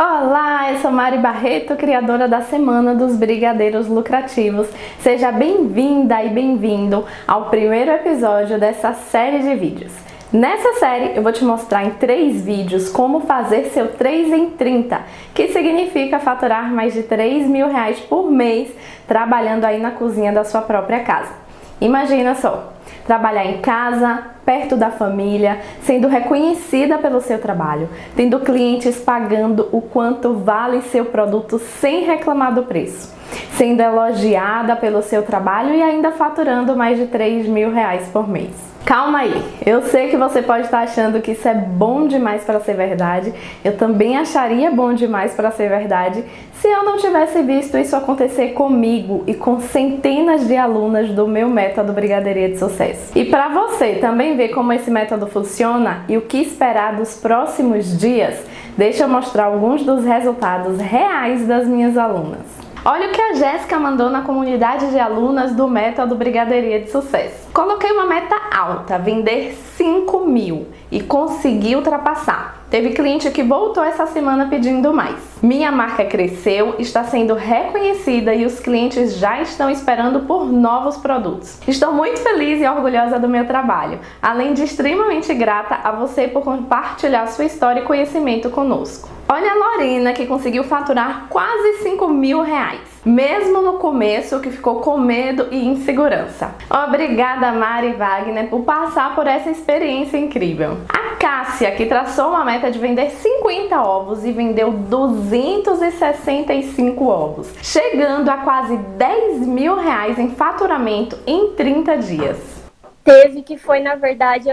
Olá, eu sou Mari Barreto, criadora da Semana dos Brigadeiros Lucrativos. Seja bem-vinda e bem-vindo ao primeiro episódio dessa série de vídeos. Nessa série eu vou te mostrar em 3 vídeos como fazer seu 3 em 30, que significa faturar mais de R$3.000 por mês trabalhando aí na cozinha da sua própria casa. Imagina só, trabalhar em casa, perto da família, sendo reconhecida pelo seu trabalho, tendo clientes pagando o quanto vale seu produto sem reclamar do preço, sendo elogiada pelo seu trabalho e ainda faturando mais de R$3.000 por mês. Calma aí, eu sei que você pode estar achando que isso é bom demais para ser verdade, eu também acharia bom demais para ser verdade se eu não tivesse visto isso acontecer comigo e com centenas de alunas do meu método Brigadeiria de Sucesso. E para você também ver como esse método funciona e o que esperar dos próximos dias, deixa eu mostrar alguns dos resultados reais das minhas alunas. Olha o que a Jéssica mandou na comunidade de alunas do método Brigadeiria de Sucesso. Coloquei uma meta alta, vender 5.000 e consegui ultrapassar. Teve cliente que voltou essa semana pedindo mais. Minha marca cresceu, está sendo reconhecida e os clientes já estão esperando por novos produtos. Estou muito feliz e orgulhosa do meu trabalho, além de extremamente grata a você por compartilhar sua história e conhecimento conosco. Olha a Lorena, que conseguiu faturar quase R$5.000, mesmo no começo que ficou com medo e insegurança. Obrigada, Mari Wagner, por passar por essa experiência incrível. A Cássia, que traçou uma meta de vender 50 ovos e vendeu 265 ovos, chegando a quase R$10.000 em faturamento em 30 dias. Teve que foi, na verdade,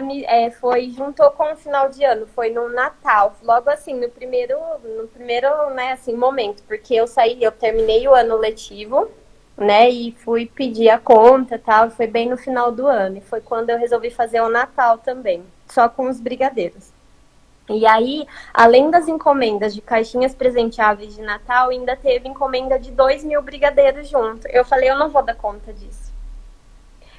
juntou com o final de ano, foi no Natal, logo assim, no primeiro, né, assim, momento, porque eu terminei o ano letivo, né, e fui pedir a conta, tal, foi bem no final do ano, e foi quando eu resolvi fazer o Natal também, só com os brigadeiros. E aí, além das encomendas de caixinhas presenteáveis de Natal, ainda teve encomenda de 2.000 brigadeiros junto. Eu falei, eu não vou dar conta disso.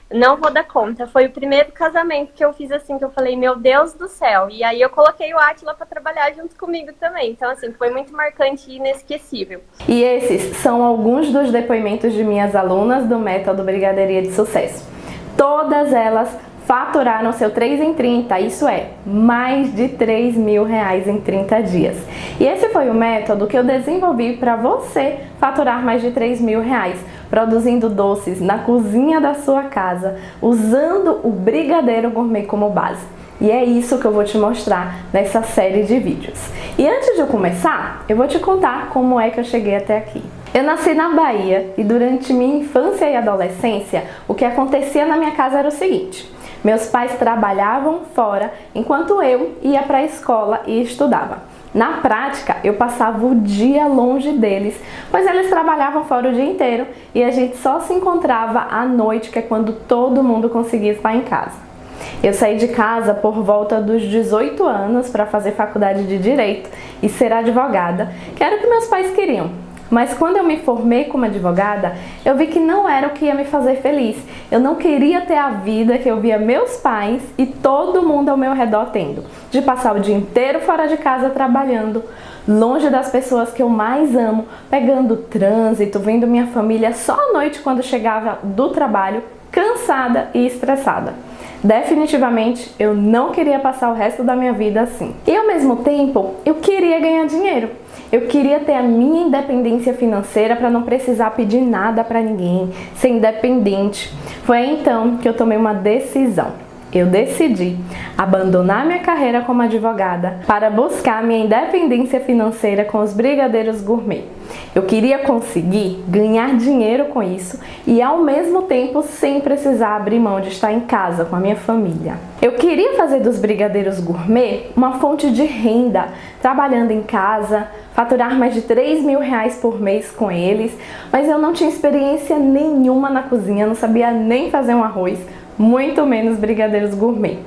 Não vou dar conta. Foi o primeiro casamento que eu fiz assim, que eu falei, meu Deus do céu. E aí eu coloquei o Átila para trabalhar junto comigo também. Então, assim, foi muito marcante e inesquecível. E esses são alguns dos depoimentos de minhas alunas do método Brigadeiria de Sucesso. Todas elas faturaram seu 3 em 30, isso é, mais de R$3.000 em 30 dias. E esse foi o método que eu desenvolvi para você faturar mais de R$3.000, produzindo doces na cozinha da sua casa, usando o Brigadeiro Gourmet como base. E é isso que eu vou te mostrar nessa série de vídeos. E antes de eu começar, eu vou te contar como é que eu cheguei até aqui. Eu nasci na Bahia e durante minha infância e adolescência, o que acontecia na minha casa era o seguinte: meus pais trabalhavam fora enquanto eu ia para a escola e estudava. Na prática, eu passava o dia longe deles, pois eles trabalhavam fora o dia inteiro e a gente só se encontrava à noite, que é quando todo mundo conseguia estar em casa. Eu saí de casa por volta dos 18 anos para fazer faculdade de Direito e ser advogada, que era o que meus pais queriam. Mas quando eu me formei como advogada, eu vi que não era o que ia me fazer feliz. Eu não queria ter a vida que eu via meus pais e todo mundo ao meu redor tendo, de passar o dia inteiro fora de casa trabalhando, longe das pessoas que eu mais amo, pegando trânsito, vendo minha família só à noite quando chegava do trabalho, cansada e estressada. Definitivamente, eu não queria passar o resto da minha vida assim. E ao mesmo tempo, eu queria ganhar dinheiro. Eu queria ter a minha independência financeira para não precisar pedir nada para ninguém, ser independente. Foi aí então que eu tomei uma decisão. Eu decidi abandonar minha carreira como advogada para buscar minha independência financeira com os Brigadeiros Gourmet. Eu queria conseguir ganhar dinheiro com isso e ao mesmo tempo sem precisar abrir mão de estar em casa com a minha família. Eu queria fazer dos Brigadeiros Gourmet uma fonte de renda, trabalhando em casa, faturar mais de R$3.000 por mês com eles, mas eu não tinha experiência nenhuma na cozinha, não sabia nem fazer um arroz. muito menos brigadeiros gourmet.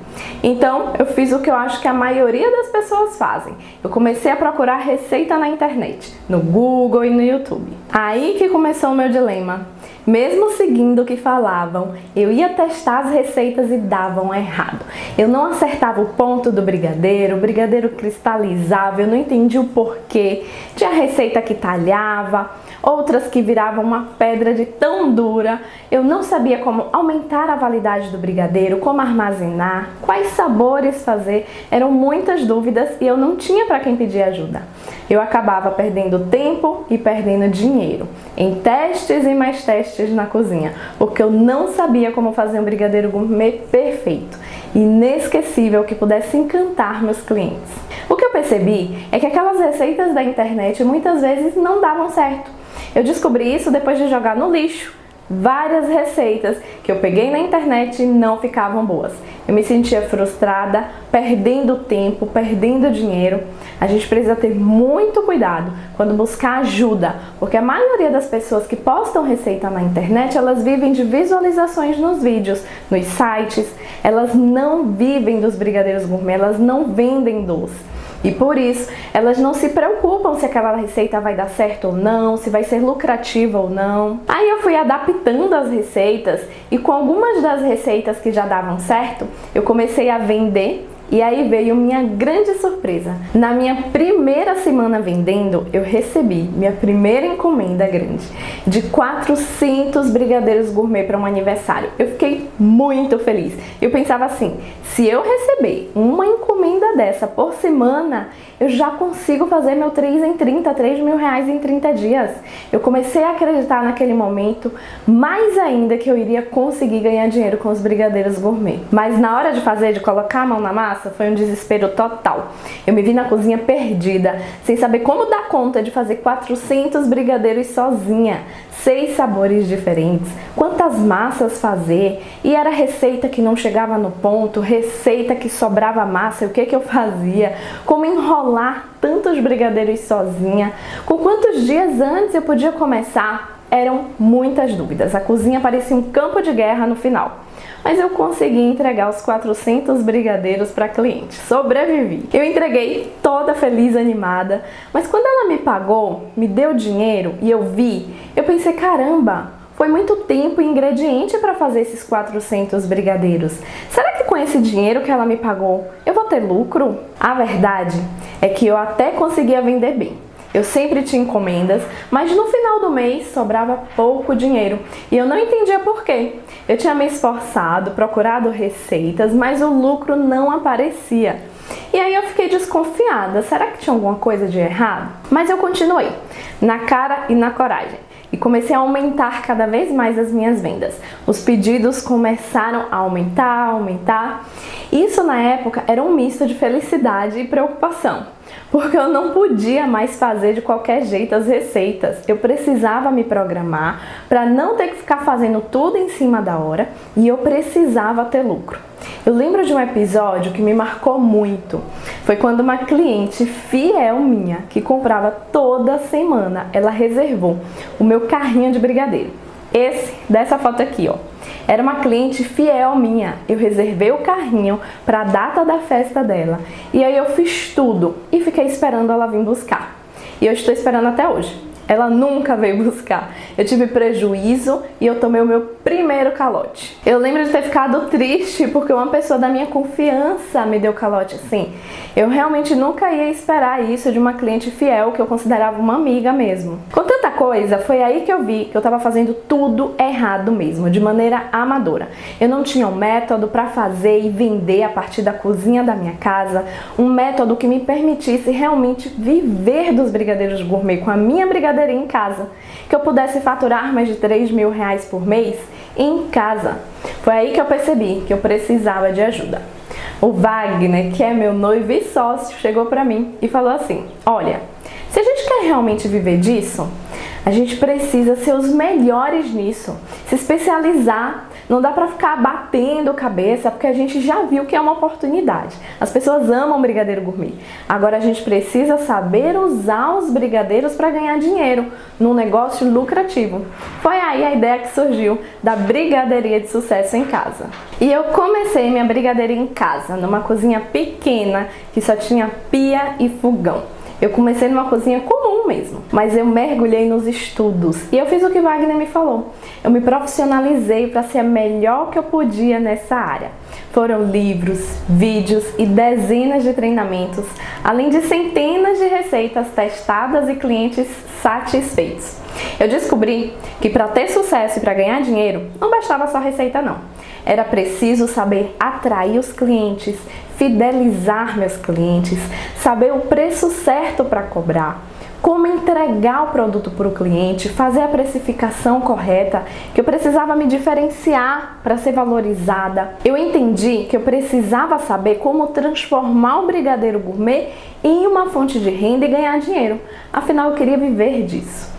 Então, eu fiz o que eu acho que a maioria das pessoas fazem. Eu comecei a procurar receita na internet, no Google e no YouTube. Aí que começou o meu dilema. Mesmo seguindo o que falavam, eu ia testar as receitas e davam errado. Eu não acertava o ponto do brigadeiro, o brigadeiro cristalizava, eu não entendi o porquê. Tinha receita que talhava, outras que viravam uma pedra de tão dura. Eu não sabia como aumentar a validade do brigadeiro, como armazenar, quais sabores fazer. Eram muitas dúvidas e eu não tinha para quem pedir ajuda. Eu acabava perdendo tempo e perdendo dinheiro em testes e mais testes na cozinha, porque eu não sabia como fazer um brigadeiro gourmet perfeito, inesquecível, que pudesse encantar meus clientes. O que eu percebi é que aquelas receitas da internet muitas vezes não davam certo. Eu descobri isso depois de jogar no lixo várias receitas que eu peguei na internet e não ficavam boas. Eu me sentia frustrada, perdendo tempo, perdendo dinheiro. A gente precisa ter muito cuidado quando buscar ajuda, porque a maioria das pessoas que postam receita na internet, elas vivem de visualizações nos vídeos, nos sites. Elas não vivem dos brigadeiros gourmet, elas não vendem doce. E por isso, elas não se preocupam se aquela receita vai dar certo ou não, se vai ser lucrativa ou não. Aí eu fui adaptando as receitas e com algumas das receitas que já davam certo, eu comecei a vender. E aí veio minha grande surpresa. Na minha primeira semana vendendo, eu recebi minha primeira encomenda grande de 400 brigadeiros gourmet para um aniversário. Eu fiquei muito feliz. Eu pensava assim, se eu receber uma encomenda dessa por semana, eu já consigo fazer meu 3 em 30, 3 mil reais em 30 dias. Eu comecei a acreditar naquele momento, mais ainda, que eu iria conseguir ganhar dinheiro com os brigadeiros gourmet. Mas na hora de fazer, de colocar a mão na massa, foi um desespero total. Eu me vi na cozinha perdida, sem saber como dar conta de fazer 400 brigadeiros sozinha, 6 sabores diferentes, quantas massas fazer, e era receita que não chegava no ponto, receita que sobrava massa, e o que eu fazia, como enrolar tantos brigadeiros sozinha, com quantos dias antes eu podia começar. Eram muitas dúvidas, a cozinha parecia um campo de guerra no final. Mas eu consegui entregar os 400 brigadeiros para cliente. Sobrevivi. Eu entreguei toda feliz, animada, mas quando ela me pagou, me deu dinheiro e eu vi, eu pensei, caramba, foi muito tempo e ingrediente para fazer esses 400 brigadeiros. Será que com esse dinheiro que ela me pagou, eu vou ter lucro? A verdade é que eu até conseguia vender bem. Eu sempre tinha encomendas, mas no final do mês sobrava pouco dinheiro e eu não entendia por quê. Eu tinha me esforçado, procurado receitas, mas o lucro não aparecia. E aí eu fiquei desconfiada, será que tinha alguma coisa de errado? Mas eu continuei, na cara e na coragem. E comecei a aumentar cada vez mais as minhas vendas. Os pedidos começaram a aumentar. Isso na época era um misto de felicidade e preocupação, porque eu não podia mais fazer de qualquer jeito as receitas. Eu precisava me programar para não ter que ficar fazendo tudo em cima da hora e eu precisava ter lucro. Eu lembro de um episódio que me marcou muito. Foi quando uma cliente fiel minha, que comprava toda semana, ela reservou o meu carrinho de brigadeiro. Esse, dessa foto aqui, ó. Era uma cliente fiel minha. Eu reservei o carrinho para a data da festa dela. E aí eu fiz tudo e fiquei esperando ela vir buscar. E eu estou esperando até hoje. Ela nunca veio buscar. Eu tive prejuízo e eu tomei o meu primeiro calote. Eu lembro de ter ficado triste porque uma pessoa da minha confiança me deu calote assim. Eu realmente nunca ia esperar isso de uma cliente fiel que eu considerava uma amiga mesmo. Com tanta coisa, foi aí que eu vi que eu estava fazendo tudo errado mesmo, de maneira amadora. Eu não tinha um método para fazer e vender a partir da cozinha da minha casa, um método que me permitisse realmente viver dos brigadeiros gourmet com a minha brigadeira em casa, que eu pudesse faturar mais de 3 mil reais por mês em casa. Foi aí que eu percebi que eu precisava de ajuda. O Wagner, que é meu noivo e sócio, chegou para mim e falou assim: olha, se a gente quer realmente viver disso, A gente precisa ser os melhores nisso, se especializar. Não dá pra ficar batendo cabeça, porque a gente já viu que é uma oportunidade. As pessoas amam brigadeiro gourmet. Agora a gente precisa saber usar os brigadeiros para ganhar dinheiro num negócio lucrativo. Foi aí a ideia que surgiu da Brigadeiria de Sucesso em Casa. E eu comecei minha brigadeiria em casa, numa cozinha pequena que só tinha pia e fogão. Eu comecei numa cozinha comum mesmo, mas eu mergulhei nos estudos e eu fiz o que Wagner me falou. Eu me profissionalizei para ser a melhor que eu podia nessa área. Foram livros, vídeos e dezenas de treinamentos, além de centenas de receitas testadas e clientes satisfeitos. Eu descobri que para ter sucesso e para ganhar dinheiro, não bastava só receita não. Era preciso saber atrair os clientes, fidelizar meus clientes, saber o preço certo para cobrar, como entregar o produto para o cliente, fazer a precificação correta, que eu precisava me diferenciar para ser valorizada. Eu entendi que eu precisava saber como transformar o brigadeiro gourmet em uma fonte de renda e ganhar dinheiro. Afinal, eu queria viver disso.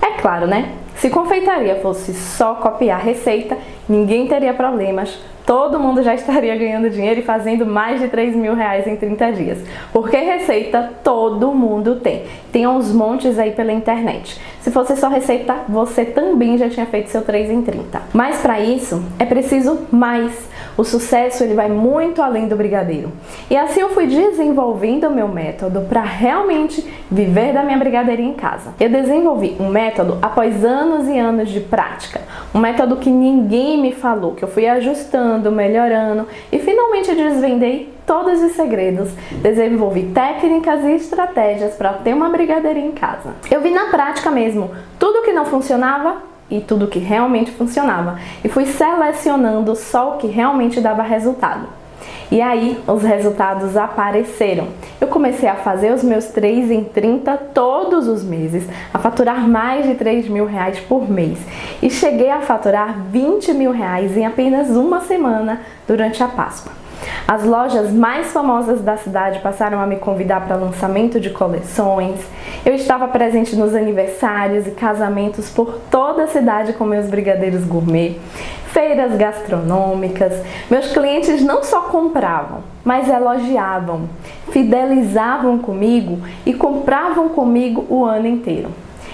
É claro, né? Se confeitaria fosse só copiar receita, ninguém teria problemas. Todo mundo já estaria ganhando dinheiro e fazendo mais de 3 mil reais em 30 dias. Porque receita todo mundo tem. Tem uns montes aí pela internet. Se fosse só receita, você também já tinha feito seu 3 em 30. Mas para isso, é preciso mais. O sucesso ele vai muito além do brigadeiro. E assim eu fui desenvolvendo o meu método para realmente viver da minha brigadeiria em casa. Eu desenvolvi um método após anos e anos de prática. Um método que ninguém me falou, que eu fui ajustando, melhorando e finalmente desvendei todos os segredos. Desenvolvi técnicas e estratégias para ter uma brigadeiria em casa. Eu vi na prática mesmo tudo que não funcionava e tudo que realmente funcionava. E fui selecionando só o que realmente dava resultado. E aí, os resultados apareceram. Eu comecei a fazer os meus 3 em 30 todos os meses, a faturar mais de 3 mil reais por mês. E cheguei a faturar 20 mil reais em apenas uma semana durante a Páscoa. As lojas mais famosas da cidade passaram a me convidar para lançamento de coleções. Eu estava presente nos aniversários e casamentos por toda a cidade com meus brigadeiros gourmet, feiras gastronômicas. Meus clientes não só compravam, mas elogiavam, fidelizavam comigo e compravam comigo o ano inteiro.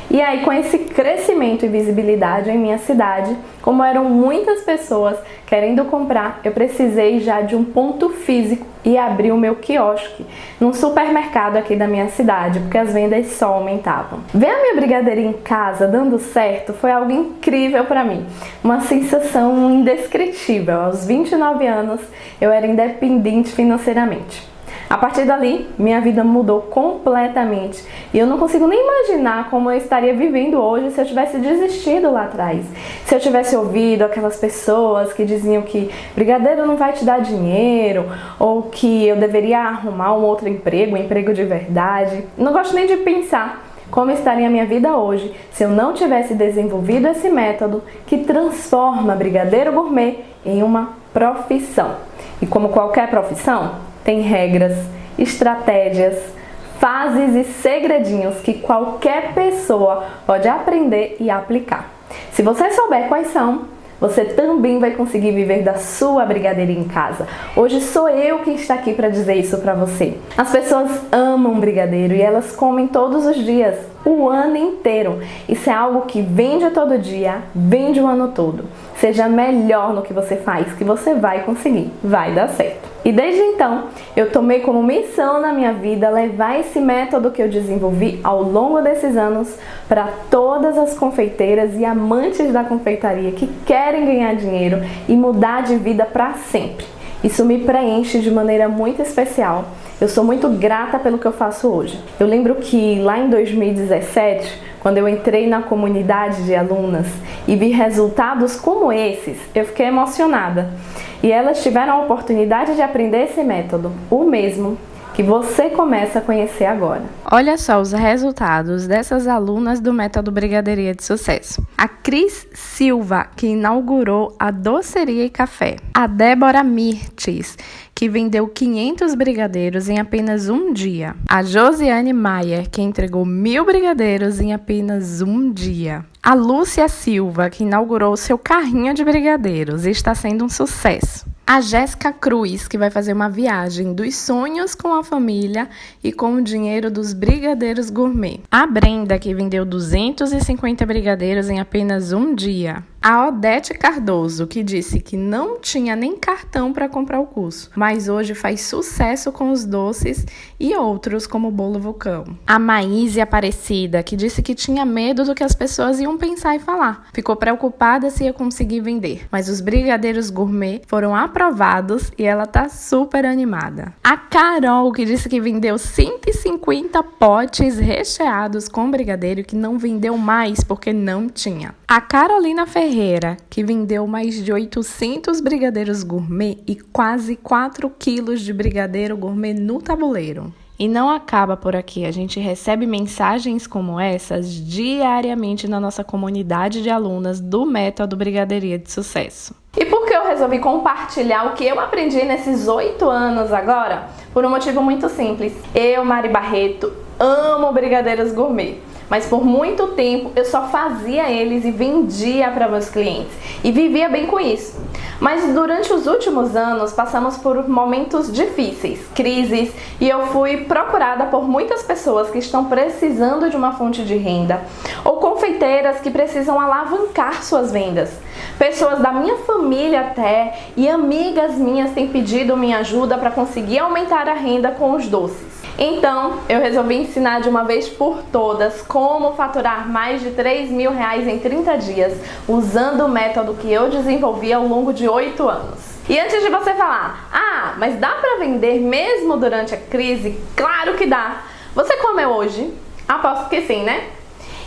E aí, com esse crescimento e visibilidade em minha cidade, como eram muitas pessoas querendo comprar, eu precisei já de um ponto físico e abri o meu quiosque num supermercado aqui da minha cidade, porque as vendas só aumentavam. Ver a minha brigadeiria em casa dando certo foi algo incrível para mim, uma sensação indescritível. Aos 29 anos, eu era independente financeiramente. A partir dali, minha vida mudou completamente e eu não consigo nem imaginar como eu estaria vivendo hoje se eu tivesse desistido lá atrás. Se eu tivesse ouvido aquelas pessoas que diziam que brigadeiro não vai te dar dinheiro ou que eu deveria arrumar um outro emprego, um emprego de verdade. Não gosto nem de pensar como estaria a minha vida hoje se eu não tivesse desenvolvido esse método que transforma brigadeiro gourmet em uma profissão. E como qualquer profissão, tem regras, estratégias, fases e segredinhos que qualquer pessoa pode aprender e aplicar. Se você souber quais são, você também vai conseguir viver da sua brigadeiria em casa. Hoje sou eu quem está aqui para dizer isso para você. As pessoas amam brigadeiro e elas comem todos os dias, o ano inteiro. Isso é algo que vende todo dia, vende o ano todo. Seja melhor no que você faz, que você vai conseguir, vai dar certo. E desde então, eu tomei como missão na minha vida levar esse método que eu desenvolvi ao longo desses anos para todas as confeiteiras e amantes da confeitaria que querem ganhar dinheiro e mudar de vida para sempre. Isso me preenche de maneira muito especial. Eu sou muito grata pelo que eu faço hoje. Eu lembro que lá em 2017, quando eu entrei na comunidade de alunas e vi resultados como esses, eu fiquei emocionada. E elas tiveram a oportunidade de aprender esse método, o mesmo que você começa a conhecer agora. Olha só os resultados dessas alunas do Método Brigadeiria de Sucesso. A Cris Silva, que inaugurou a Doceria e Café. A Débora Mirtes, que vendeu 500 brigadeiros em apenas um dia. A Josiane Maier, que entregou 1000 brigadeiros em apenas um dia. A Lúcia Silva, que inaugurou seu carrinho de brigadeiros e está sendo um sucesso. A Jéssica Cruz, que vai fazer uma viagem dos sonhos com a família e com o dinheiro dos brigadeiros gourmet. A Brenda, que vendeu 250 brigadeiros em apenas um dia. A Odete Cardoso, que disse que não tinha nem cartão para comprar o curso, mas hoje faz sucesso com os doces e outros como o bolo vulcão. A Maíse Aparecida, que disse que tinha medo do que as pessoas iam pensar e falar. Ficou preocupada se ia conseguir vender, mas os brigadeiros gourmet foram aprovados e ela tá super animada. A Carol, que disse que vendeu 150 potes recheados com brigadeiro que não vendeu mais porque não tinha. A Carolina Ferreira, que vendeu mais de 800 brigadeiros gourmet e quase 4 quilos de brigadeiro gourmet no tabuleiro. E não acaba por aqui, a gente recebe mensagens como essas diariamente na nossa comunidade de alunas do Método Brigadeiria de Sucesso. E por que eu resolvi compartilhar o que eu aprendi nesses 8 anos agora? Por um motivo muito simples. Eu, Mari Barreto, amo brigadeiros gourmet. Mas por muito tempo eu só fazia eles e vendia para meus clientes e vivia bem com isso. Mas durante os últimos anos passamos por momentos difíceis, crises, e eu fui procurada por muitas pessoas que estão precisando de uma fonte de renda ou confeiteiras que precisam alavancar suas vendas. Pessoas da minha família até e amigas minhas têm pedido minha ajuda para conseguir aumentar a renda com os doces. Então, eu resolvi ensinar de uma vez por todas como faturar mais de R$3.000 em 30 dias, usando o método que eu desenvolvi ao longo de 8 anos. E antes de você falar, mas dá para vender mesmo durante a crise? Claro que dá! Você comeu hoje? Aposto que sim, né?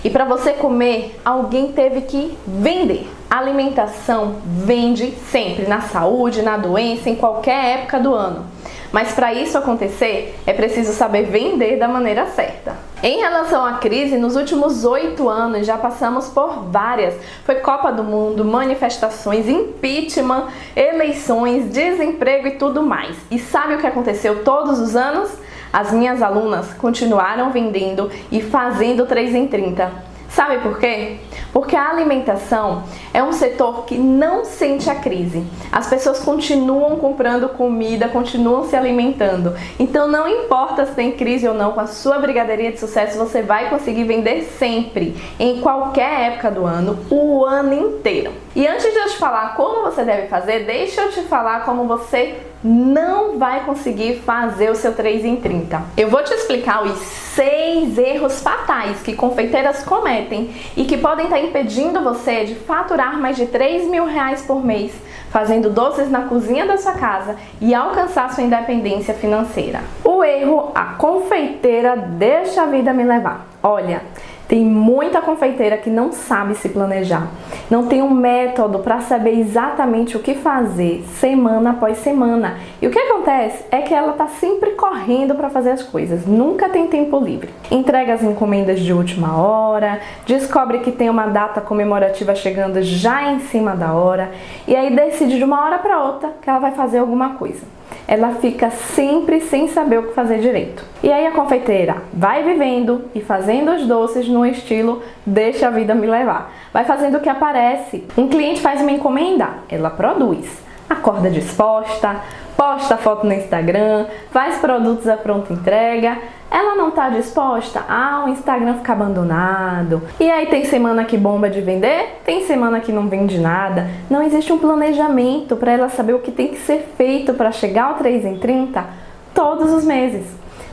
E para você comer, alguém teve que vender. A alimentação vende sempre, na saúde, na doença, em qualquer época do ano. Mas para isso acontecer, é preciso saber vender da maneira certa. Em relação à crise, nos últimos 8 anos já passamos por várias. Foi Copa do Mundo, manifestações, impeachment, eleições, desemprego e tudo mais. E sabe o que aconteceu todos os anos? As minhas alunas continuaram vendendo e fazendo 3 em 30. Sabe por quê? Porque a alimentação é um setor que não sente a crise. As pessoas continuam comprando comida, continuam se alimentando. Então não importa se tem crise ou não, com a sua brigadeiria de sucesso você vai conseguir vender sempre, em qualquer época do ano, o ano inteiro. E antes de eu te falar como você deve fazer, deixa eu te falar como você não vai conseguir fazer o seu 3 em 30. Eu vou te explicar os 6 erros fatais que confeiteiras cometem e que podem estar impedindo você de faturar mais de R$3.000 por mês, fazendo doces na cozinha da sua casa e alcançar sua independência financeira. O erro: a confeiteira deixa a vida me levar. Olha, tem muita confeiteira que não sabe se planejar, não tem um método para saber exatamente o que fazer semana após semana. E o que acontece é que ela está sempre correndo para fazer as coisas, nunca tem tempo livre. Entrega as encomendas de última hora, descobre que tem uma data comemorativa chegando já em cima da hora e aí decide de uma hora para outra que ela vai fazer alguma coisa. Ela fica sempre sem saber o que fazer direito. E aí a confeiteira vai vivendo e fazendo os doces no estilo deixa a vida me levar. Vai fazendo o que aparece. Um cliente faz uma encomenda, ela produz. Acorda disposta, posta foto no Instagram, faz produtos à pronta entrega. Ela não está disposta? O Instagram fica abandonado. E aí tem semana que bomba de vender, tem semana que não vende nada. Não existe um planejamento para ela saber o que tem que ser feito para chegar ao 3 em 30 todos os meses.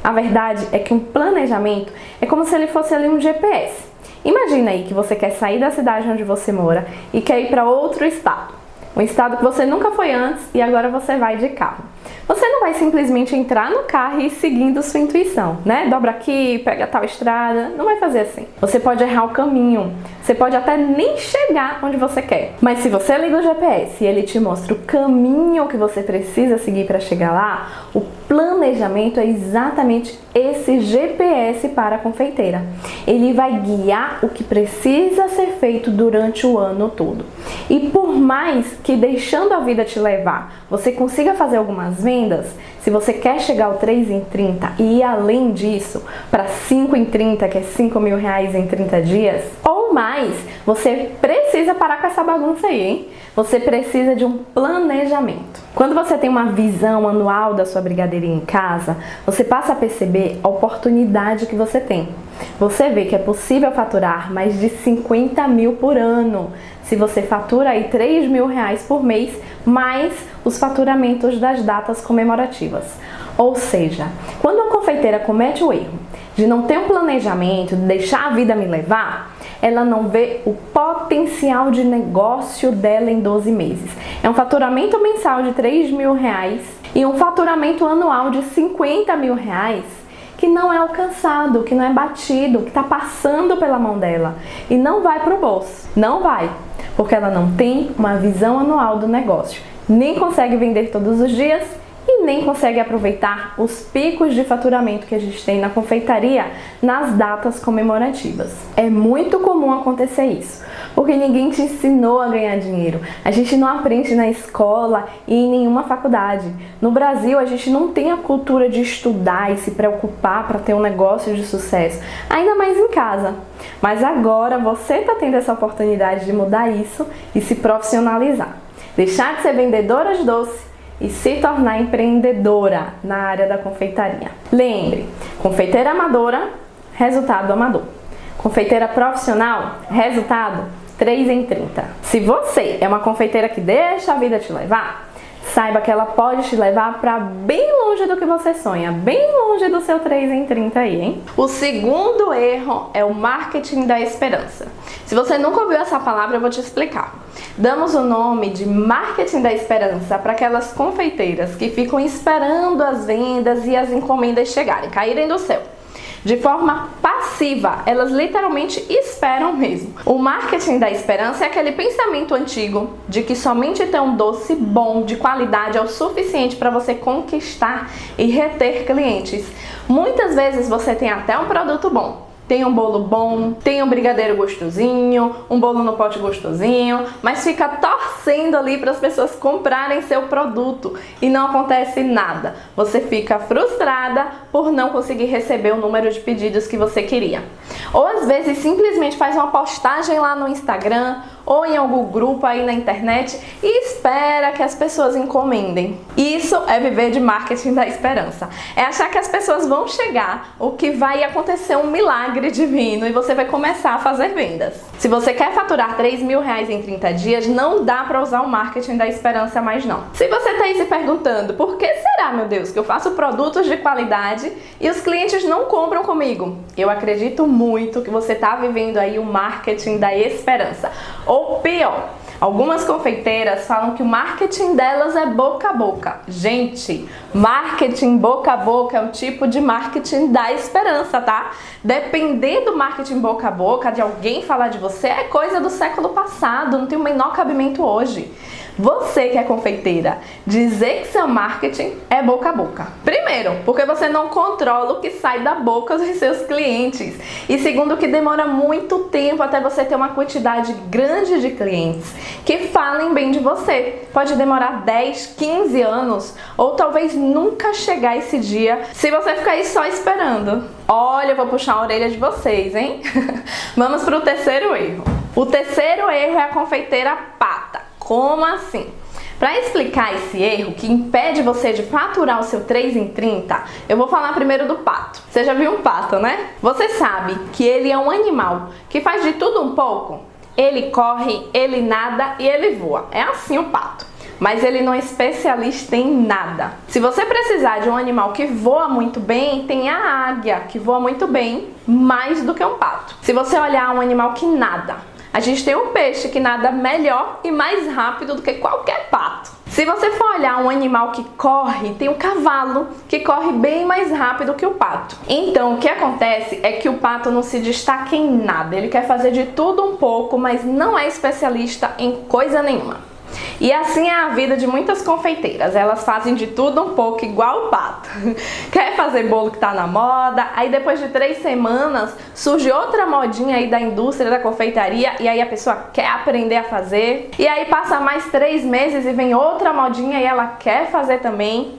A verdade é que um planejamento é como se ele fosse ali um GPS. Imagina aí que você quer sair da cidade onde você mora e quer ir para outro estado. Um estado que você nunca foi antes e agora você vai de carro. Você não vai simplesmente entrar no carro e ir seguindo sua intuição, né? Dobra aqui, pega tal estrada. Não vai fazer assim. Você pode errar o caminho. Você pode até nem chegar onde você quer. Mas se você liga o GPS e ele te mostra o caminho que você precisa seguir para chegar lá, o planejamento é exatamente esse GPS para a confeiteira. Ele vai guiar o que precisa ser feito durante o ano todo. E por mais que deixando a vida te levar, você consiga fazer algumas vendas, se você quer chegar ao 3 em 30 e ir além disso para 5 em 30, que é R$5.000 em 30 dias, ou mais, você precisa parar com essa bagunça aí, hein? Você precisa de um planejamento. Quando você tem uma visão anual da sua brigadeiria em casa, você passa a perceber a oportunidade que você tem. Você vê que é possível faturar mais de 50 mil por ano, se você fatura aí R$3.000 por mês, mais os faturamentos das datas comemorativas. Ou seja, quando a confeiteira comete o erro de não ter um planejamento, de deixar a vida me levar, ela não vê o potencial de negócio dela em 12 meses. É um faturamento mensal de R$3.000 e um faturamento anual de R$50.000 que não é alcançado, que não é batido, que está passando pela mão dela e não vai para o bolso. Não vai, porque ela não tem uma visão anual do negócio, nem consegue vender todos os dias e nem consegue aproveitar os picos de faturamento que a gente tem na confeitaria nas datas comemorativas. É muito comum acontecer isso, porque ninguém te ensinou a ganhar dinheiro. A gente não aprende na escola e em nenhuma faculdade. No Brasil, a gente não tem a cultura de estudar e se preocupar para ter um negócio de sucesso, ainda mais em casa. Mas agora você está tendo essa oportunidade de mudar isso e se profissionalizar. Deixar de ser vendedora de doce e se tornar empreendedora na área da confeitaria. Lembre, confeiteira amadora, resultado amador. Confeiteira profissional, resultado 3 em 30. Se você é uma confeiteira que deixa a vida te levar, saiba que ela pode te levar para bem longe do que você sonha, bem longe do seu 3 em 30 aí, hein? O segundo erro é o marketing da esperança. Se você nunca ouviu essa palavra, eu vou te explicar. Damos o nome de marketing da esperança para aquelas confeiteiras que ficam esperando as vendas e as encomendas chegarem, caírem do céu. De forma passiva, elas literalmente esperam mesmo. O marketing da esperança é aquele pensamento antigo de que somente ter um doce bom, de qualidade, é o suficiente para você conquistar e reter clientes. Muitas vezes você tem até um produto bom. Tem um bolo bom, tem um brigadeiro gostosinho, um bolo no pote gostosinho, mas fica torcendo ali para as pessoas comprarem seu produto e não acontece nada. Você fica frustrada por não conseguir receber o número de pedidos que você queria. Ou às vezes simplesmente faz uma postagem lá no Instagram ou em algum grupo aí na internet e espera que as pessoas encomendem. Isso é viver de marketing da esperança. É achar que as pessoas vão chegar, o que vai acontecer um milagre divino e você vai começar a fazer vendas. Se você quer faturar R$3.000 em 30 dias, não dá para usar o marketing da esperança mais não. Se você está aí se perguntando, por que será, meu Deus, que eu faço produtos de qualidade e os clientes não compram comigo? Eu acredito muito que você está vivendo aí o marketing da esperança. Ou pior, algumas confeiteiras falam que o marketing delas é boca a boca. Gente, marketing boca a boca é um tipo de marketing da esperança, tá? Dependendo do marketing boca a boca, de alguém falar de você, é coisa do século passado, não tem o menor cabimento hoje. Você que é confeiteira, dizer que seu marketing é boca a boca. Primeiro, porque você não controla o que sai da boca dos seus clientes. E segundo, que demora muito tempo até você ter uma quantidade grande de clientes que falem bem de você. Pode demorar 10, 15 anos ou talvez nunca chegar esse dia se você ficar aí só esperando. Olha, eu vou puxar a orelha de vocês, hein? Vamos para o terceiro erro. O terceiro erro é a confeiteira pata. Como assim? Para explicar esse erro que impede você de faturar o seu 3 em 30, eu vou falar primeiro do pato. Você já viu um pato, né? Você sabe que ele é um animal que faz de tudo um pouco? Ele corre, ele nada e ele voa. É assim o pato. Mas ele não é especialista em nada. Se você precisar de um animal que voa muito bem, tem a águia, que voa muito bem, mais do que um pato. Se você olhar um animal que nada, a gente tem um peixe que nada melhor e mais rápido do que qualquer pato. Se você for olhar um animal que corre, tem um cavalo que corre bem mais rápido que o pato. Então, o que acontece é que o pato não se destaca em nada. Ele quer fazer de tudo um pouco, mas não é especialista em coisa nenhuma. E assim é a vida de muitas confeiteiras, elas fazem de tudo um pouco igual o pato. Quer fazer bolo que tá na moda, aí depois de 3 semanas surge outra modinha aí da indústria da confeitaria e aí a pessoa quer aprender a fazer. E aí passa mais 3 meses e vem outra modinha e ela quer fazer também.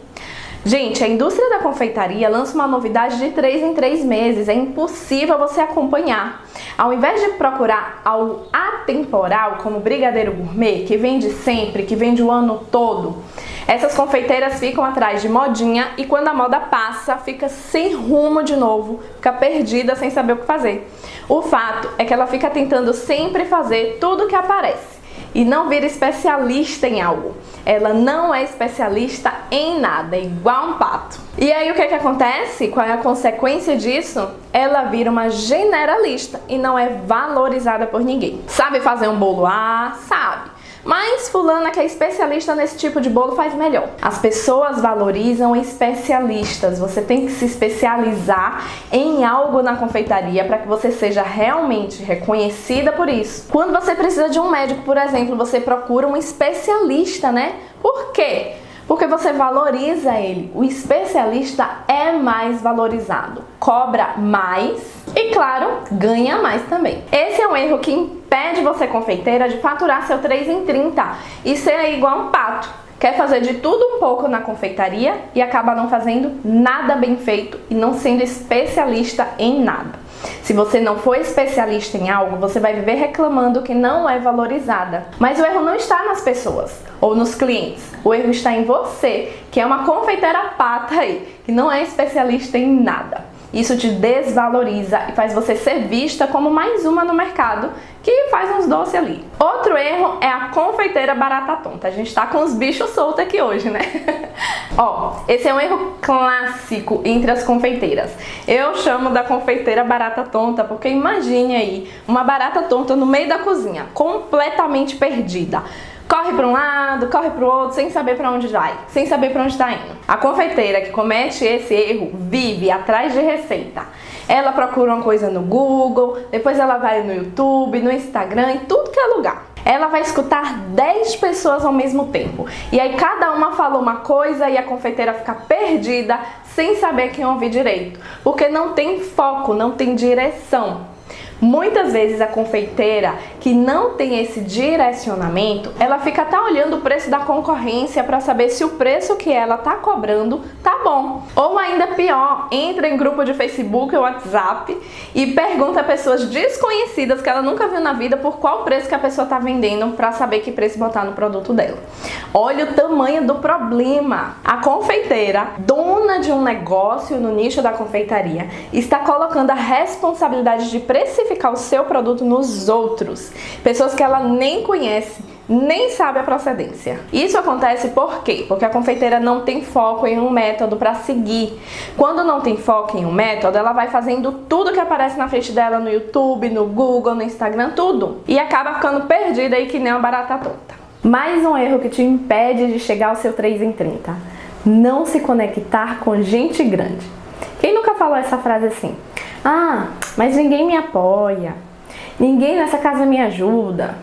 Gente, a indústria da confeitaria lança uma novidade de 3 em 3 meses, é impossível você acompanhar. Ao invés de procurar algo atemporal, como brigadeiro gourmet, que vende sempre, que vende o ano todo, essas confeiteiras ficam atrás de modinha e quando a moda passa, fica sem rumo de novo, fica perdida sem saber o que fazer. O fato é que ela fica tentando sempre fazer tudo que aparece e não vira especialista em algo. Ela não é especialista em nada, é igual um pato. E aí o que acontece? Qual é a consequência disso? Ela vira uma generalista e não é valorizada por ninguém. Sabe fazer um bolo? Sabe. Mas fulana que é especialista nesse tipo de bolo faz melhor. As pessoas valorizam especialistas. Você tem que se especializar em algo na confeitaria para que você seja realmente reconhecida por isso. Quando você precisa de um médico, por exemplo, você procura um especialista, né? Por quê? Porque você valoriza ele. O especialista é mais valorizado, cobra mais e, claro, ganha mais também. Esse é um erro que impede você, confeiteira, de faturar seu 3 em 30 e ser igual um pato. Quer fazer de tudo um pouco na confeitaria e acaba não fazendo nada bem feito e não sendo especialista em nada. Se você não for especialista em algo, você vai viver reclamando que não é valorizada. Mas o erro não está nas pessoas ou nos clientes. O erro está em você, que é uma confeiteira pata aí, que não é especialista em nada. Isso te desvaloriza e faz você ser vista como mais uma no mercado que faz uns doces ali. Outro erro é a confeiteira barata tonta. A gente tá com os bichos soltos aqui hoje, né? Ó, esse é um erro clássico entre as confeiteiras. Eu chamo da confeiteira barata tonta porque imagine aí uma barata tonta no meio da cozinha, completamente perdida. Corre para um lado, corre para o outro, sem saber para onde vai, sem saber para onde está indo. A confeiteira que comete esse erro vive atrás de receita. Ela procura uma coisa no Google, depois ela vai no YouTube, no Instagram, em tudo que é lugar. Ela vai escutar 10 pessoas ao mesmo tempo. E aí cada uma falou uma coisa e a confeiteira fica perdida, sem saber quem ouvir direito. Porque não tem foco, não tem direção. Muitas vezes a confeiteira que não tem esse direcionamento, ela fica até olhando o preço da concorrência para saber se o preço que ela tá cobrando tá bom. Ou ainda pior, entra em grupo de Facebook ou WhatsApp e pergunta a pessoas desconhecidas que ela nunca viu na vida por qual preço que a pessoa tá vendendo para saber que preço botar no produto dela. Olha o tamanho do problema. A confeiteira, dona de um negócio no nicho da confeitaria, está colocando a responsabilidade de precificar o seu produto nos outros, pessoas que ela nem conhece, nem sabe a procedência. Isso acontece por quê? Porque a confeiteira não tem foco em um método para seguir. Quando não tem foco em um método, ela vai fazendo tudo que aparece na frente dela no YouTube, no Google, no Instagram, tudo. E acaba ficando perdida aí que nem uma barata tonta. Mais um erro que te impede de chegar ao seu 3 em 30. Não se conectar com gente grande. Quem nunca falou essa frase assim? Mas ninguém me apoia, ninguém nessa casa me ajuda.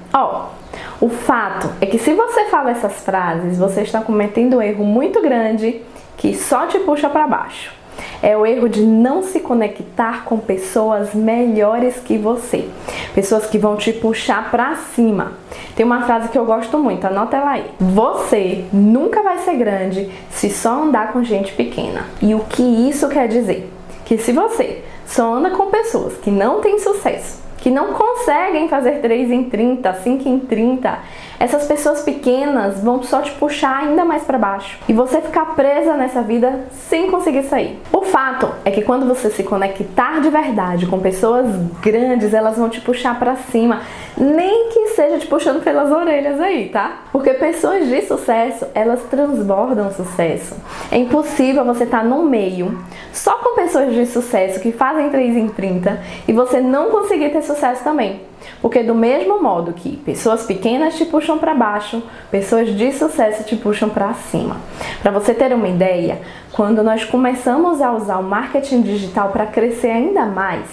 O fato é que se você fala essas frases, você está cometendo um erro muito grande que só te puxa para baixo. É o erro de não se conectar com pessoas melhores que você, pessoas que vão te puxar para cima. Tem uma frase que eu gosto muito, anota ela aí. Você nunca vai ser grande se só andar com gente pequena. E o que isso quer dizer? Que se você só anda com pessoas que não têm sucesso, que não conseguem fazer 3 em 30, 5 em 30, essas pessoas pequenas vão só te puxar ainda mais para baixo e você ficar presa nessa vida sem conseguir sair. O fato é que quando você se conectar de verdade com pessoas grandes, elas vão te puxar para cima, nem que seja te puxando pelas orelhas aí, tá? Porque pessoas de sucesso, elas transbordam sucesso. É impossível você estar no meio só com pessoas de sucesso que fazem 3 em 30 e você não conseguir ter sucesso também. Porque do mesmo modo que pessoas pequenas te puxam para baixo, pessoas de sucesso te puxam para cima. Para você ter uma ideia, quando nós começamos a usar o marketing digital para crescer ainda mais,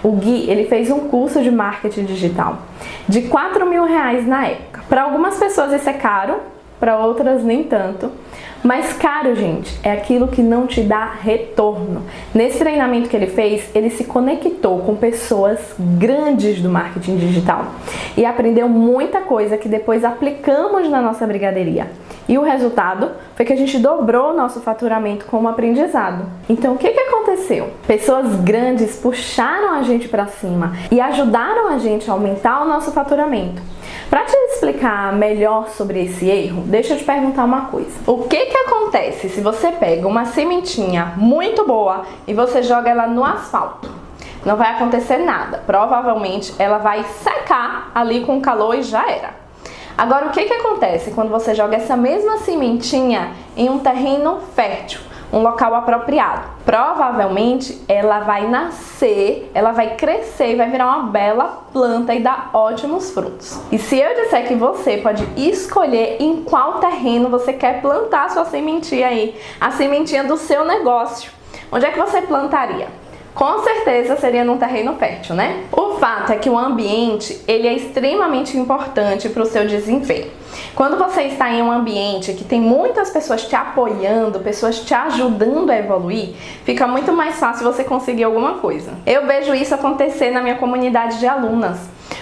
o Gui, ele fez um curso de marketing digital de R$4.000 na época. Para algumas pessoas isso é caro, para outras nem tanto. Mas caro, gente, é aquilo que não te dá retorno. Nesse treinamento que ele fez, ele se conectou com pessoas grandes do marketing digital e aprendeu muita coisa que depois aplicamos na nossa brigadeiria. E o resultado foi que a gente dobrou o nosso faturamento como aprendizado. Então, o que aconteceu? Pessoas grandes puxaram a gente para cima e ajudaram a gente a aumentar o nosso faturamento. Para te explicar melhor sobre esse erro, deixa eu te perguntar uma coisa. O que acontece se você pega uma sementinha muito boa e você joga ela no asfalto? Não vai acontecer nada. Provavelmente ela vai secar ali com o calor e já era. Agora, o que acontece quando você joga essa mesma sementinha em um terreno fértil, um local apropriado? Provavelmente ela vai nascer, ela vai crescer e vai virar uma bela planta e dar ótimos frutos. E se eu disser que você pode escolher em qual terreno você quer plantar a sua sementinha aí, a sementinha do seu negócio, onde é que você plantaria? Com certeza seria num terreno fértil, né? O fato é que o ambiente, ele é extremamente importante para o seu desempenho. Quando você está em um ambiente que tem muitas pessoas te apoiando, pessoas te ajudando a evoluir, fica muito mais fácil você conseguir alguma coisa. Eu vejo isso acontecer na minha comunidade de alunas.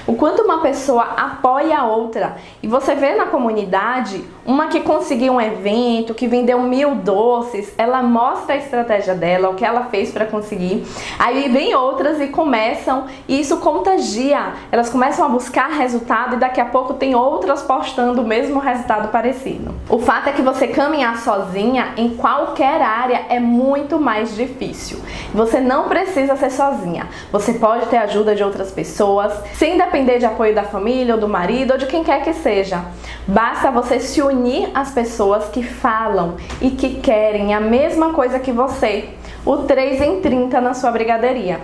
O quanto uma pessoa apoia a outra. E você vê na comunidade, uma que conseguiu um evento, que vendeu 1000 doces, ela mostra a estratégia dela, o que ela fez para conseguir. Aí vem outras e começam, e isso contagia. Elas começam a buscar resultado e daqui a pouco tem outras postando o mesmo resultado parecido. O fato é que você caminhar sozinha em qualquer área é muito mais difícil. Você não precisa ser sozinha. Você pode ter ajuda de outras pessoas, sem depender de apoio da família ou do marido ou de quem quer que seja. Basta você se unir às pessoas que falam e que querem a mesma coisa que você. O 3 em 30 na sua brigadeiria.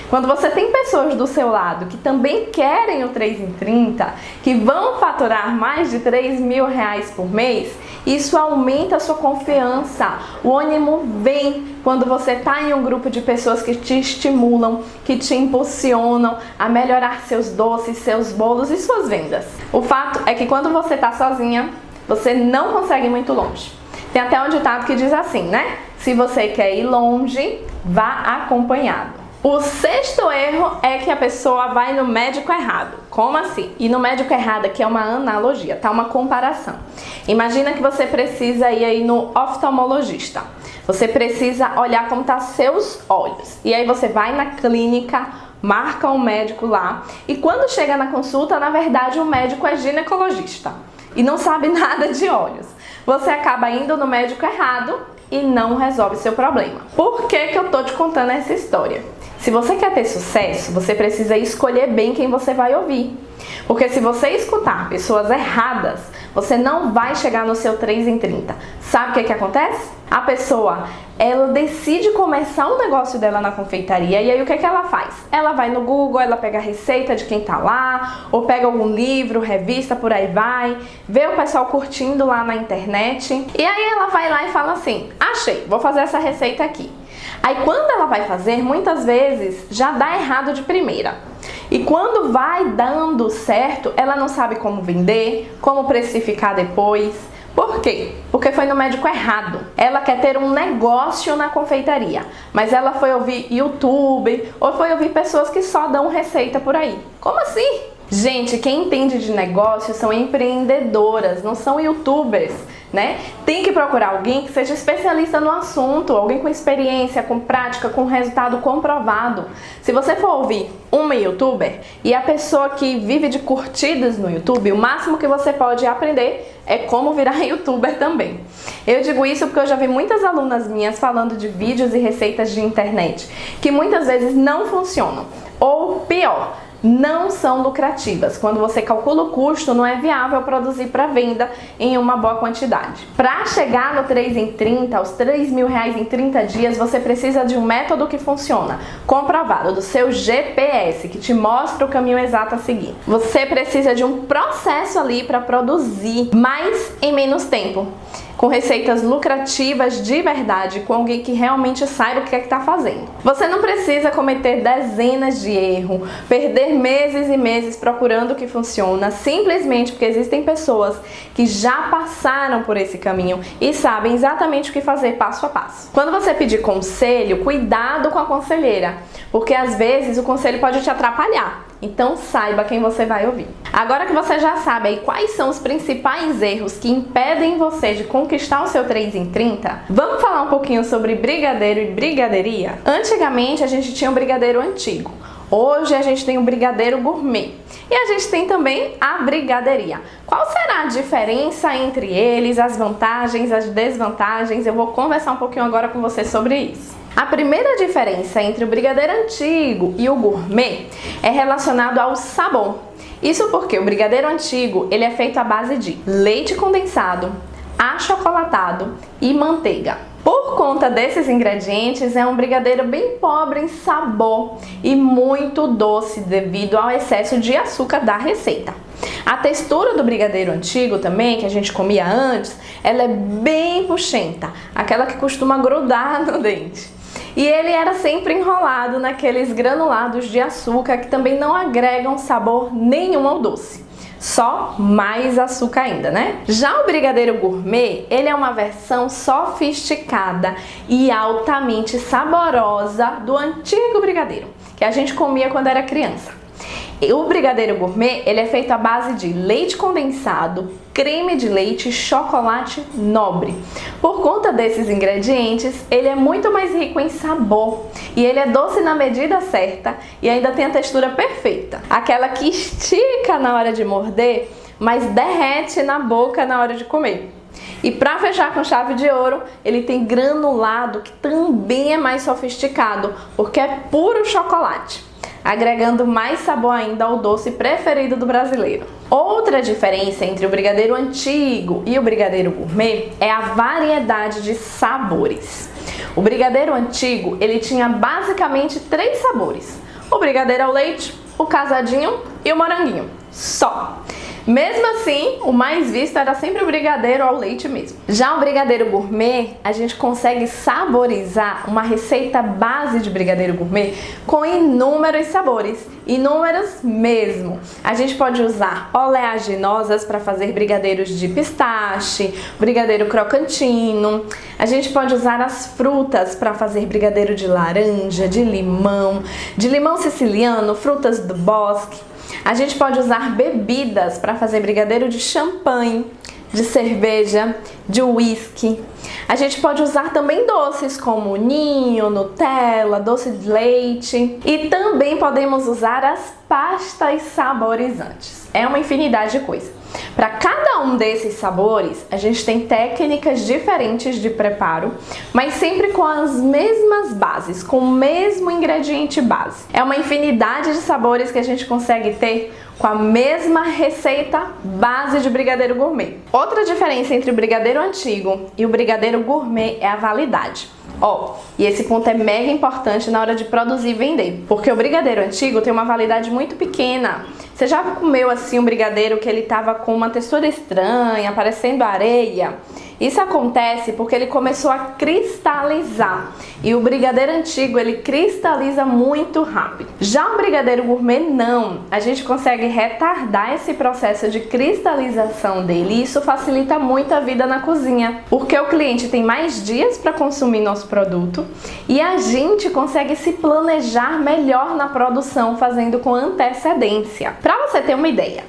Quando você tem pessoas do seu lado que também querem o 3 em 30, que vão faturar mais de R$3.000 por mês, isso aumenta a sua confiança. O ânimo vem quando você está em um grupo de pessoas que te estimulam, que te impulsionam a melhorar seus doces, seus bolos e suas vendas. O fato é que quando você está sozinha, você não consegue ir muito longe. Tem até um ditado que diz assim, né? Se você quer ir longe, vá acompanhado. O 6º erro é que a pessoa vai no médico errado. Como assim? E no médico errado aqui é uma analogia, tá? Uma comparação. Imagina que você precisa ir aí no oftalmologista. Você precisa olhar como tá seus olhos. E aí você vai na clínica, marca um médico lá. E quando chega na consulta, na verdade o médico é ginecologista e não sabe nada de olhos. Você acaba indo no médico errado e não resolve seu problema. Por que eu tô te contando essa história? Se você quer ter sucesso, você precisa escolher bem quem você vai ouvir. Porque se você escutar pessoas erradas, você não vai chegar no seu 3 em 30. Sabe o que acontece? A pessoa, ela decide começar um negócio dela na confeitaria e aí o que ela faz? Ela vai no Google, ela pega a receita de quem tá lá, ou pega algum livro, revista, por aí vai, vê o pessoal curtindo lá na internet e aí ela vai lá e fala assim, achei, vou fazer essa receita aqui. Aí quando ela vai fazer, muitas vezes já dá errado de primeira. E quando vai dando certo, ela não sabe como vender, como precificar depois. Por quê? Porque foi no médico errado. Ela quer ter um negócio na confeitaria, mas ela foi ouvir YouTube ou foi ouvir pessoas que só dão receita por aí. Como assim? Gente, quem entende de negócio são empreendedoras, não são youtubers, né? Tem que procurar alguém que seja especialista no assunto, alguém com experiência, com prática, com resultado comprovado. Se você for ouvir uma youtuber e a pessoa que vive de curtidas no YouTube, o máximo que você pode aprender é como virar youtuber também. Eu digo isso porque eu já vi muitas alunas minhas falando de vídeos e receitas de internet que muitas vezes não funcionam. Ou pior, não são lucrativas. Quando você calcula o custo, não é viável produzir para venda em uma boa quantidade. Para chegar no 3 em 30, aos R$3.000 em 30 dias, você precisa de um método que funciona, comprovado, do seu GPS, que te mostra o caminho exato a seguir. Você precisa de um processo ali para produzir mais em menos tempo, com receitas lucrativas de verdade, com alguém que realmente saiba o que é que está fazendo. Você não precisa cometer dezenas de erros, perder meses e meses procurando o que funciona, simplesmente porque existem pessoas que já passaram por esse caminho e sabem exatamente o que fazer passo a passo. Quando você pedir conselho, cuidado com a conselheira, porque às vezes o conselho pode te atrapalhar. Então saiba quem você vai ouvir. Agora que você já sabe aí quais são os principais erros que impedem você de conquistar o seu 3 em 30, vamos falar um pouquinho sobre brigadeiro e brigadeiria? Antigamente a gente tinha um brigadeiro antigo. Hoje a gente tem o brigadeiro gourmet e a gente tem também a brigadeiria. Qual será a diferença entre eles, as vantagens, as desvantagens? Eu vou conversar um pouquinho agora com você sobre isso. A primeira diferença entre o brigadeiro antigo e o gourmet é relacionado ao sabor. Isso porque o brigadeiro antigo ele é feito à base de leite condensado, achocolatado e manteiga. Por conta desses ingredientes, é um brigadeiro bem pobre em sabor e muito doce devido ao excesso de açúcar da receita. A textura do brigadeiro antigo também, que a gente comia antes, ela é bem puxenta, aquela que costuma grudar no dente. E ele era sempre enrolado naqueles granulados de açúcar que também não agregam sabor nenhum ao doce. Só mais açúcar ainda, né? Já o brigadeiro gourmet, ele é uma versão sofisticada e altamente saborosa do antigo brigadeiro, que a gente comia quando era criança. O brigadeiro gourmet, ele é feito à base de leite condensado, creme de leite e chocolate nobre. Por conta desses ingredientes, ele é muito mais rico em sabor e ele é doce na medida certa e ainda tem a textura perfeita. Aquela que estica na hora de morder, mas derrete na boca na hora de comer. E para fechar com chave de ouro, ele tem granulado que também é mais sofisticado, porque é puro chocolate, agregando mais sabor ainda ao doce preferido do brasileiro. Outra diferença entre o brigadeiro antigo e o brigadeiro gourmet é a variedade de sabores. O brigadeiro antigo, ele tinha basicamente 3 sabores: o brigadeiro ao leite, o casadinho e o moranguinho. Só. Mesmo assim, o mais visto era sempre o brigadeiro ao leite mesmo. Já o brigadeiro gourmet, a gente consegue saborizar uma receita base de brigadeiro gourmet com inúmeros sabores, inúmeros mesmo. A gente pode usar oleaginosas para fazer brigadeiros de pistache, brigadeiro crocantino. A gente pode usar as frutas para fazer brigadeiro de laranja, de limão siciliano, frutas do bosque. A gente pode usar bebidas para fazer brigadeiro de champanhe, de cerveja, de uísque. A gente pode usar também doces como ninho, Nutella, doce de leite. E também podemos usar as pastas saborizantes. É uma infinidade de coisas. Para cada um desses sabores, a gente tem técnicas diferentes de preparo, mas sempre com as mesmas bases, com o mesmo ingrediente base. É uma infinidade de sabores que a gente consegue ter com a mesma receita base de brigadeiro gourmet. Outra diferença entre o brigadeiro antigo e o brigadeiro gourmet é a validade. E esse ponto é mega importante na hora de produzir e vender, porque o brigadeiro antigo tem uma validade muito pequena. Você já comeu assim um brigadeiro que ele tava com uma textura estranha, parecendo areia? Isso acontece porque ele começou a cristalizar. E o brigadeiro antigo, ele cristaliza muito rápido. Já o brigadeiro gourmet, não. A gente consegue retardar esse processo de cristalização dele. E isso facilita muito a vida na cozinha, porque o cliente tem mais dias para consumir nosso produto e a gente consegue se planejar melhor na produção, fazendo com antecedência. Para você ter uma ideia,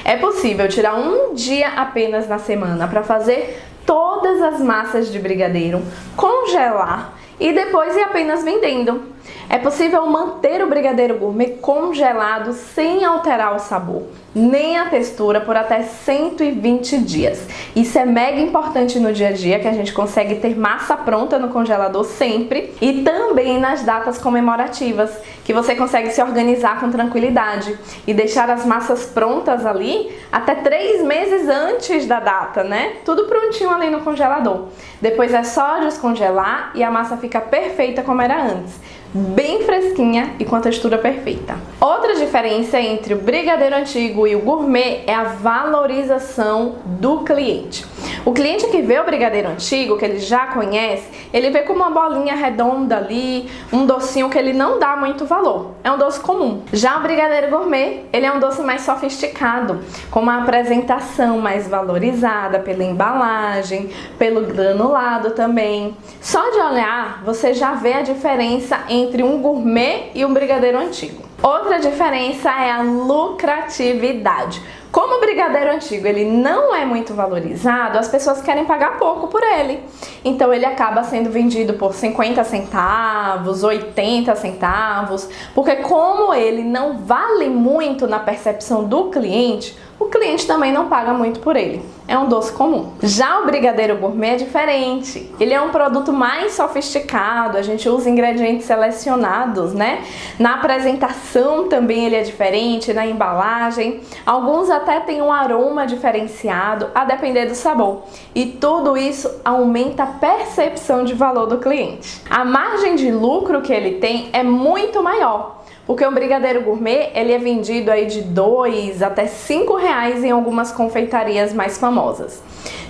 é possível tirar um dia apenas na semana para fazer todas as massas de brigadeiro, congelar e depois ir apenas vendendo. É possível manter o brigadeiro gourmet congelado sem alterar o sabor, nem a textura, por até 120 dias. Isso é mega importante no dia a dia, que a gente consegue ter massa pronta no congelador sempre, e também nas datas comemorativas, que você consegue se organizar com tranquilidade e deixar as massas prontas ali até 3 meses antes da data, né? Tudo prontinho ali no congelador. Depois é só descongelar e a massa fica perfeita como era antes. Bem fresquinha e com a textura perfeita. Outra diferença entre o brigadeiro antigo e o gourmet é a valorização do cliente. O cliente que vê o brigadeiro antigo, que ele já conhece, ele vê como uma bolinha redonda ali, um docinho que ele não dá muito valor. É um doce comum. Já o brigadeiro gourmet, ele é um doce mais sofisticado, com uma apresentação mais valorizada pela embalagem, pelo granulado também. Só de olhar, você já vê a diferença entre um gourmet e um brigadeiro antigo. Outra diferença é a lucratividade. Como o brigadeiro antigo ele não é muito valorizado, as pessoas querem pagar pouco por ele. Então ele acaba sendo vendido por 50 centavos, 80 centavos, porque como ele não vale muito na percepção do cliente, o cliente também não paga muito por ele. É um doce comum. Já o brigadeiro gourmet é diferente. Ele é um produto mais sofisticado, a gente usa ingredientes selecionados, né? Na apresentação também ele é diferente, na embalagem. Alguns até têm um aroma diferenciado, a depender do sabor. E tudo isso aumenta a percepção de valor do cliente. A margem de lucro que ele tem é muito maior. Porque o brigadeiro gourmet, ele é vendido aí de R$2 até R$5 em algumas confeitarias mais famosas.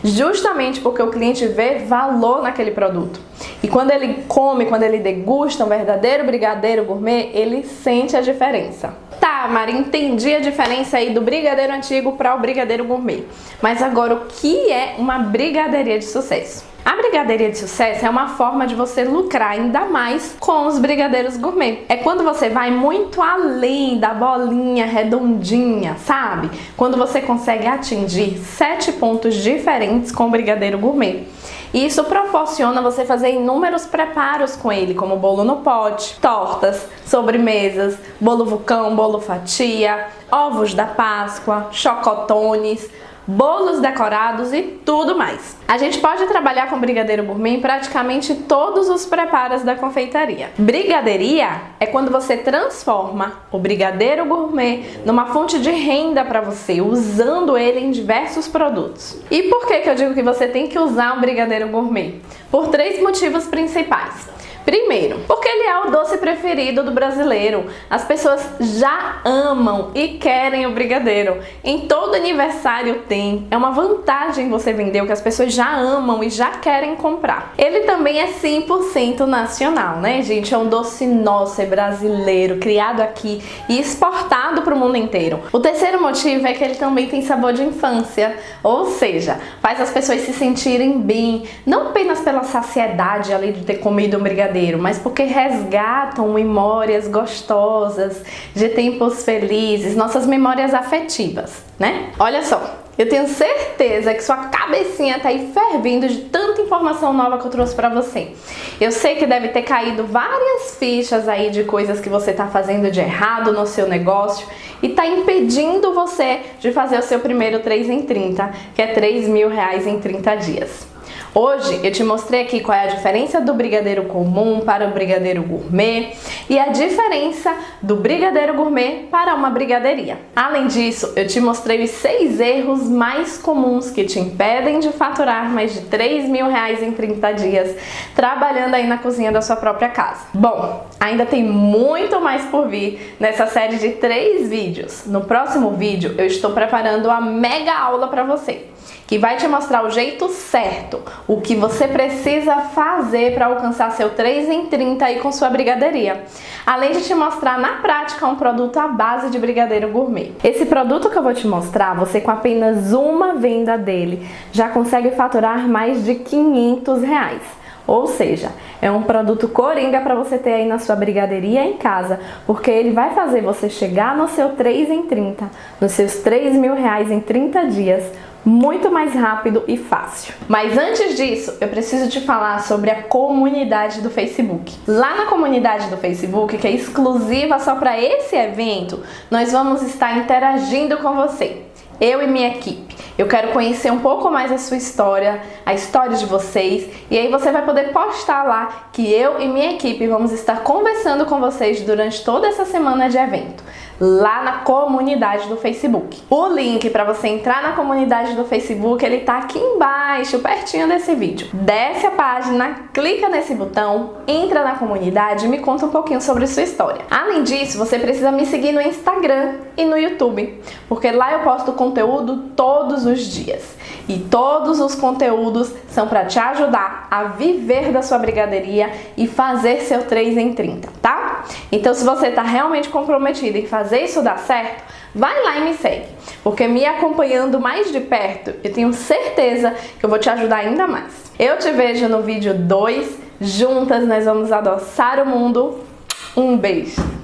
Justamente porque o cliente vê valor naquele produto. E quando ele come, quando ele degusta um verdadeiro brigadeiro gourmet, ele sente a diferença. Tá, Mari, entendi a diferença aí do brigadeiro antigo para o brigadeiro gourmet. Mas agora, o que é uma brigadeiria de sucesso? A brigadeiria de sucesso é uma forma de você lucrar ainda mais com os brigadeiros gourmet. É quando você vai muito além da bolinha redondinha, sabe? Quando você consegue atingir 7 pontos diferentes com o brigadeiro gourmet. E isso proporciona você fazer inúmeros preparos com ele, como bolo no pote, tortas, sobremesas, bolo vulcão, bolo fatia, ovos da Páscoa, chocotones, bolos decorados e tudo mais. A gente pode trabalhar com brigadeiro gourmet em praticamente todos os preparos da confeitaria. Brigadeiria é quando você transforma o brigadeiro gourmet numa fonte de renda para você, usando ele em diversos produtos. E por que eu digo que você tem que usar o brigadeiro gourmet? Por 3 motivos principais. Primeiro, porque ele é o doce preferido do brasileiro. As pessoas já amam e querem o brigadeiro. Em todo aniversário tem. É uma vantagem você vender o que as pessoas já amam e já querem comprar. Ele também é 100% nacional, né, gente? É um doce nosso, é brasileiro, criado aqui e exportado para o mundo inteiro. O terceiro motivo é que ele também tem sabor de infância. Ou seja, faz as pessoas se sentirem bem, não apenas pela saciedade ali de ter comido um brigadeiro, mas porque resgatam memórias gostosas de tempos felizes, nossas memórias afetivas, né? Olha só, eu tenho certeza que sua cabecinha tá aí fervendo de tanta informação nova que eu trouxe pra você. Eu sei que deve ter caído várias fichas aí de coisas que você tá fazendo de errado no seu negócio e tá impedindo você de fazer o seu primeiro 3 em 30, que é R$3.000 em 30 dias. Hoje eu te mostrei aqui qual é a diferença do brigadeiro comum para o brigadeiro gourmet e a diferença do brigadeiro gourmet para uma brigadeiria. Além disso, eu te mostrei os 6 erros mais comuns que te impedem de faturar mais de R$3.000 em 30 dias trabalhando aí na cozinha da sua própria casa. Bom, ainda tem muito mais por vir nessa série de 3 vídeos. No próximo vídeo eu estou preparando uma mega aula para você, que vai te mostrar o jeito certo, o que você precisa fazer para alcançar seu 3 em 30 aí com sua brigadeiria. Além de te mostrar na prática um produto à base de brigadeiro gourmet. Esse produto que eu vou te mostrar, você com apenas uma venda dele já consegue faturar mais de R$500. Ou seja, é um produto coringa para você ter aí na sua brigadeiria em casa, porque ele vai fazer você chegar no seu 3 em 30, nos seus R$3.000 em 30 dias, muito mais rápido e fácil. Mas antes disso, eu preciso te falar sobre a comunidade do Facebook. Lá na comunidade do Facebook, que é exclusiva só para esse evento, nós vamos estar interagindo com você. Eu e minha equipe. Eu quero conhecer um pouco mais a sua história, a história de vocês, e aí você vai poder postar lá que eu e minha equipe vamos estar conversando com vocês durante toda essa semana de evento, lá na comunidade do Facebook. O link para você entrar na comunidade do Facebook, ele tá aqui embaixo, pertinho desse vídeo. Desce a página, clica nesse botão, entra na comunidade e me conta um pouquinho sobre sua história. Além disso, você precisa me seguir no Instagram e no YouTube, porque lá eu posto conteúdo todos os dias. E todos os conteúdos são para te ajudar a viver da sua brigadeiria e fazer seu 3 em 30, tá? Então, se você está realmente comprometido em fazer isso dar certo, vai lá e me segue, porque me acompanhando mais de perto, eu tenho certeza que eu vou te ajudar ainda mais. Eu te vejo no vídeo 2, juntas nós vamos adoçar o mundo. Um beijo!